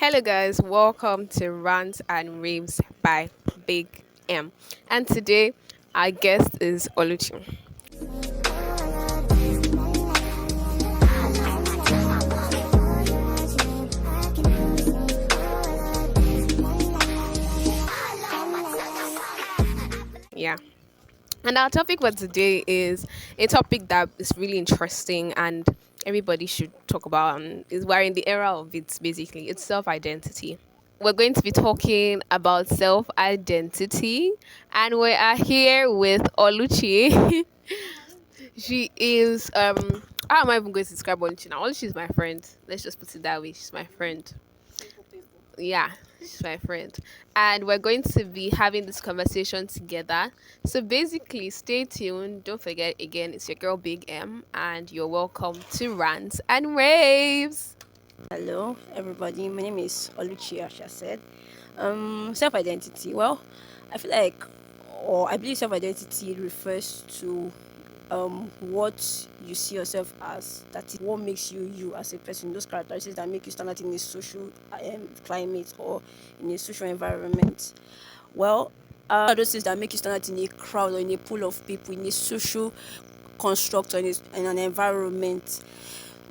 Hello, guys, welcome to Rants and Raves by Big M. And today, our guest is Oluchi. Yeah. And our topic for today is a topic that is really interesting and everybody should talk about. And is we're in the era of it, basically. It's self identity. We're going to be talking about self identity, and we are here with Oluchi. She is how am I even going to describe Oluchi now? Oluchi is my friend. Let's just put it that way. She's my friend. Yeah, she's my friend. And we're going to be having this conversation together. So basically, stay tuned. Don't forget, again, it's your girl Big M, and you're welcome to Rants and Raves. Hello, everybody. My name is Oluchi, as I said. Self identity. Well, I feel like, or I believe self identity refers to what you see yourself as. That is what makes you you as a person. Those characteristics that make you stand out in a social climate or in a social environment. Well, those things that make you stand out in a crowd or in a pool of people in a social construct or in an environment.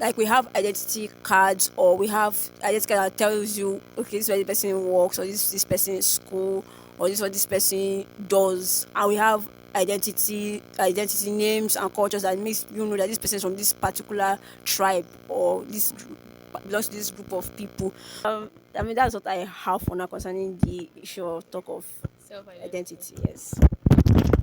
Like we have identity cards, or we have identity card that tells you, okay, this is where the person works, or this person in school, or this is what this person does. And we have identity names and cultures that makes you know that this person is from this particular tribe, or belongs to this group of people. I mean, that's what I have for now concerning the issue of talk of Self identity. Yes.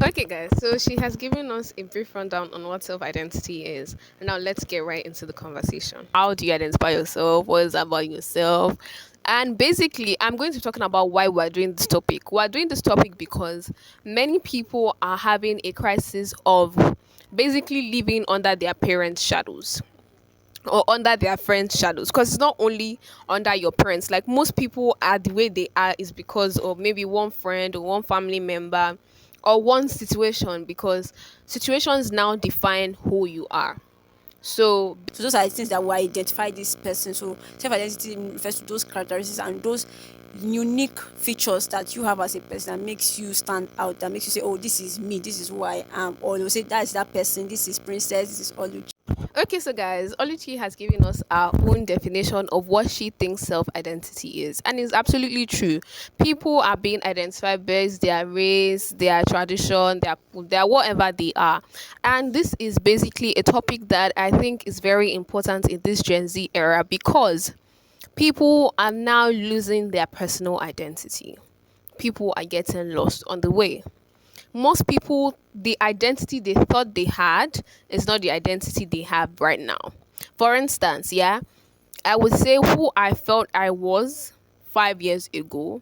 Okay, guys, so she has given us a brief rundown on what self identity is. And now let's get right into the conversation. How do you identify yourself? What is that about yourself? And basically, I'm going to be talking about why we're doing this topic. We're doing this topic because many people are having a crisis of basically living under their parents' shadows or under their friends' shadows, because it's not only under your parents. Like, most people are the way they are is because of maybe one friend or one family member or one situation, because situations now define who you are. So those are the things that will identify this person. So self-identity refers to those characteristics and those unique features that you have as a person that makes you stand out, that makes you say, oh, this is me, this is who I am. Or they'll say, that's that person, this is Princess, this is Oluchi. Okay, so guys, Oluchi has given us our own definition of what she thinks self-identity is, and it's absolutely true. People are being identified based their race, their tradition, their whatever they are, and this is basically a topic that I think is very important in this Gen Z era, because people are now losing their personal identity. People are getting lost on the way. Most people, the identity they thought they had is not the identity they have right now. For instance, yeah, I would say who I felt I was 5 years ago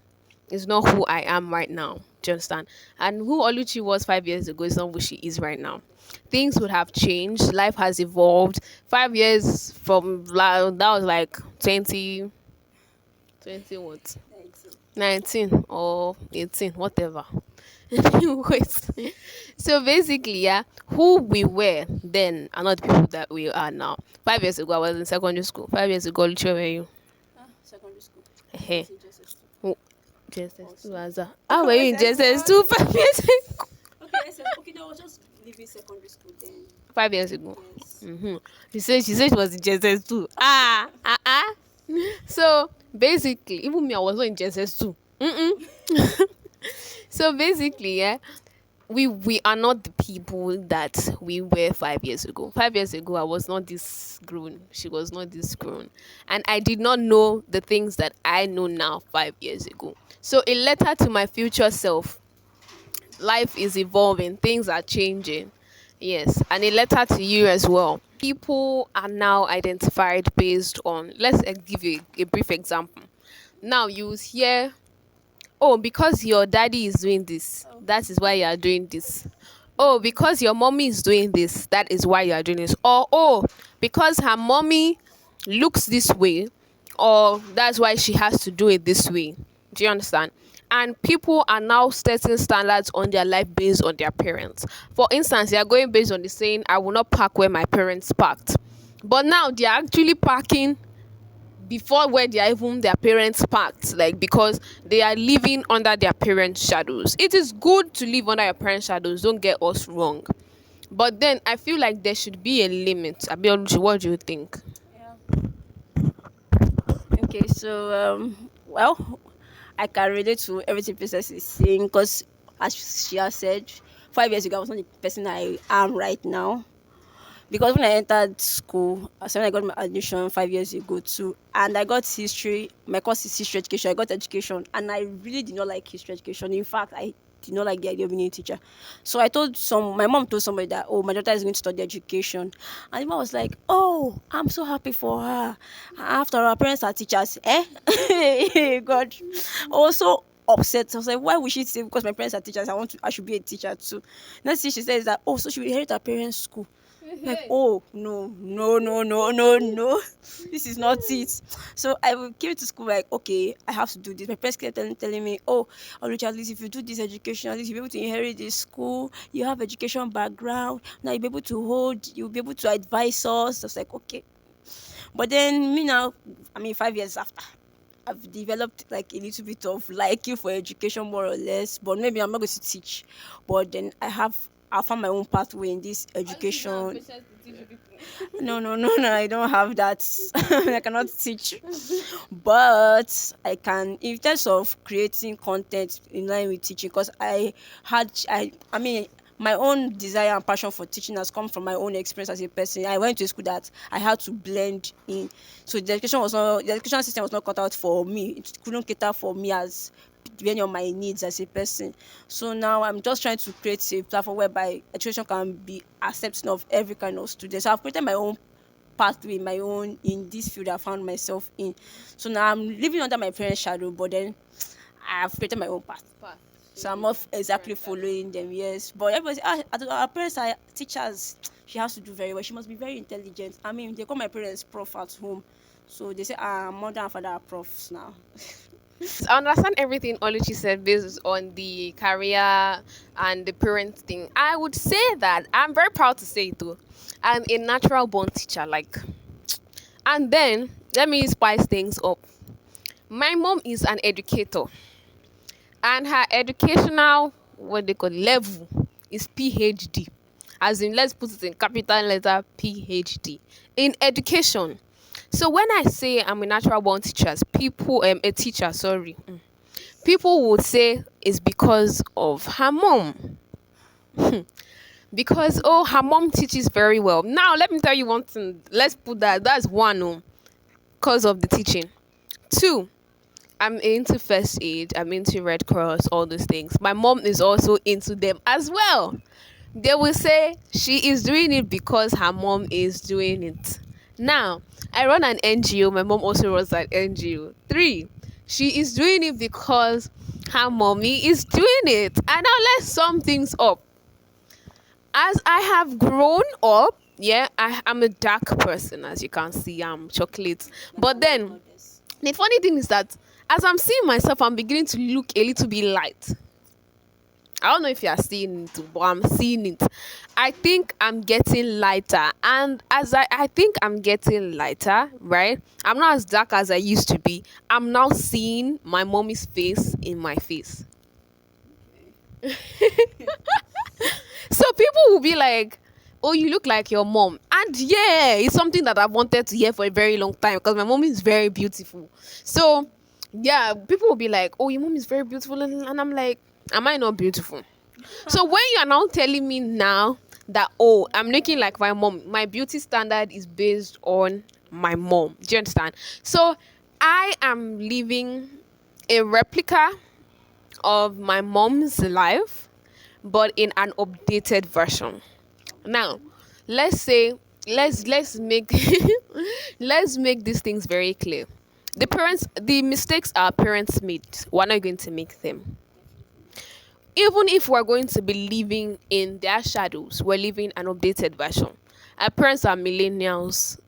is not who I am right now. Do you understand? And who Oluchi was 5 years ago is not who she is right now. Things would have changed. Life has evolved. 5 years from that was like 20 what? 19 or 18, whatever. Wait. So basically, yeah, who we were then are not the people that we are now. 5 years ago, I was in secondary school. 5 years ago, literally, were you? Secondary school. Hey. Okay, JSS2 was that? How were you in JSS2 5 years ago? okay, no, I was just leaving secondary school then. 5 years ago. Yes. She said she was in JSS2. So basically, even me, I was not in JSS2. So basically, yeah, we are not the people that we were 5 years ago. 5 years ago, I was not this grown. She was not this grown. And I did not know the things that I know now 5 years ago. So a letter to my future self. Life is evolving, things are changing. Yes, and a letter to you as well. People are now identified based on, let's give you a brief example. Now you hear, oh, because your daddy is doing this, that is why you are doing this. Oh, because your mommy is doing this, that is why you are doing this. Or, oh, because her mommy looks this way, or that's why she has to do it this way. Do you understand? And people are now setting standards on their life based on their parents. For instance, they are going based on the saying, I will not park where my parents parked. But now they are actually parking before where they are even their parents packed, like because they are living under their parents' shadows. It is good to live under your parents' shadows, don't get us wrong. But then I feel like there should be a limit. Abioluchi, what do you think? Yeah. Okay, so well, I can relate to everything Princess is saying because, as she has said, 5 years ago I was not the person I am right now. Because when I entered school, so when I got my admission 5 years ago too, and I got history, my course is history education. I got education, and I really did not like history education. In fact, I did not like the idea of being a teacher. So my mom told somebody that, oh, my daughter is going to study education, and the mom was like, oh, I'm so happy for her. After all, our parents are teachers, eh? God, also upset. I was like, why would she say because my parents are teachers? I should be a teacher too. Next thing she says that, oh, so she will inherit her parents' school. Like, oh no, no, no, no, no, no, this is not it. So came to school like, okay, I have to do this. My parents kept telling me, oh, Oluchi, at least if you do this education, at least you'll be able to inherit this school. You have education background. Now you'll be able to advise us. I was like, okay. But then me now, I mean, 5 years after, I've developed like a little bit of liking for education, more or less. But maybe I'm not going to teach. But then I found my own pathway in this education. No, no, no, no. I don't have that. I cannot teach, but I can in terms of creating content in line with teaching. Because I mean, my own desire and passion for teaching has come from my own experience as a person. I went to a school that I had to blend in, so the education system was not cut out for me. It couldn't cater for me as depending on my needs as a person. So now I'm just trying to create a platform whereby education can be accepting of every kind of student. So I've created my own pathway, my own in this field I found myself in. So now I'm living under my parents' shadow, but then I've created my own path. So I'm not exactly following them, yes. But everybody say, our parents are teachers. She has to do very well. She must be very intelligent. I mean, they call my parents prof at home. So they say, mother and father are profs now. I understand everything Oluchi said based on the career and the parent thing. I would say that I'm very proud to say it though. I'm a natural born teacher, like, and then let me spice things up. My mom is an educator, and her educational what they call level is PhD. As in, let's put it in capital letter PhD in education. So when I say I'm a natural born teacher, a teacher, sorry, people would say it's because of her mom. Because oh, her mom teaches very well. Now let me tell you one thing. Let's put that's one, cause of the teaching. Two, I'm into first aid, I'm into Red Cross, all those things. My mom is also into them as well. They will say she is doing it because her mom is doing it. Now, I run an NGO, my mom also runs an NGO. Three, she is doing it because her mommy is doing it. And now let's sum things up. As I have grown up, yeah, I'm a dark person, as you can see, I'm chocolate. But then the funny thing is that as I'm seeing myself, I'm beginning to look a little bit light. I don't know if you are seeing it, but I'm seeing it. I think I'm getting lighter. And as I think I'm getting lighter, right? I'm not as dark as I used to be. I'm now seeing my mommy's face in my face. So people will be like, oh, you look like your mom. And yeah, it's something that I've wanted to hear for a very long time because my mom is very beautiful. So yeah, people will be like, oh, your mom is very beautiful. And I'm like, am I not beautiful? So when you are now telling me now that, oh, I'm looking like my mom, my beauty standard is based on my mom. Do you understand? So I am living a replica of my mom's life, but in an updated version. Now, let's say let's make let's make these things very clear. The mistakes our parents made, we're not going to make them. Even if we're going to be living in their shadows, we're living an updated version. Our parents are millennials.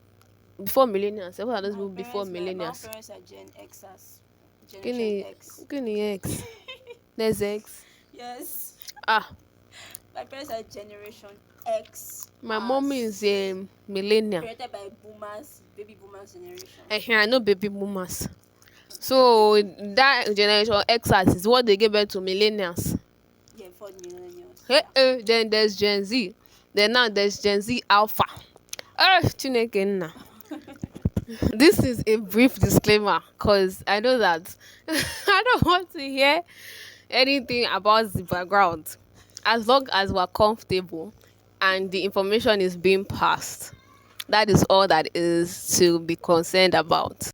Before millennials, what are those people before My millennials? parents are Gen Xers. Generation Guinea, X. Guinea X. There's X. Yes. Ah, My parents are generation X My mommy is a as millennial. created by boomers, baby boomers generation. And here I know baby boomers. So that generation X is what they gave birth to millennials. Yeah, for the millennials. Hey, Yeah. then there's Gen Z. Then now there's Gen Z Alpha. Chineke nna. This is a brief disclaimer because I know that I don't want to hear anything about the background. As long as we're comfortable and the information is being passed, that is all that is to be concerned about.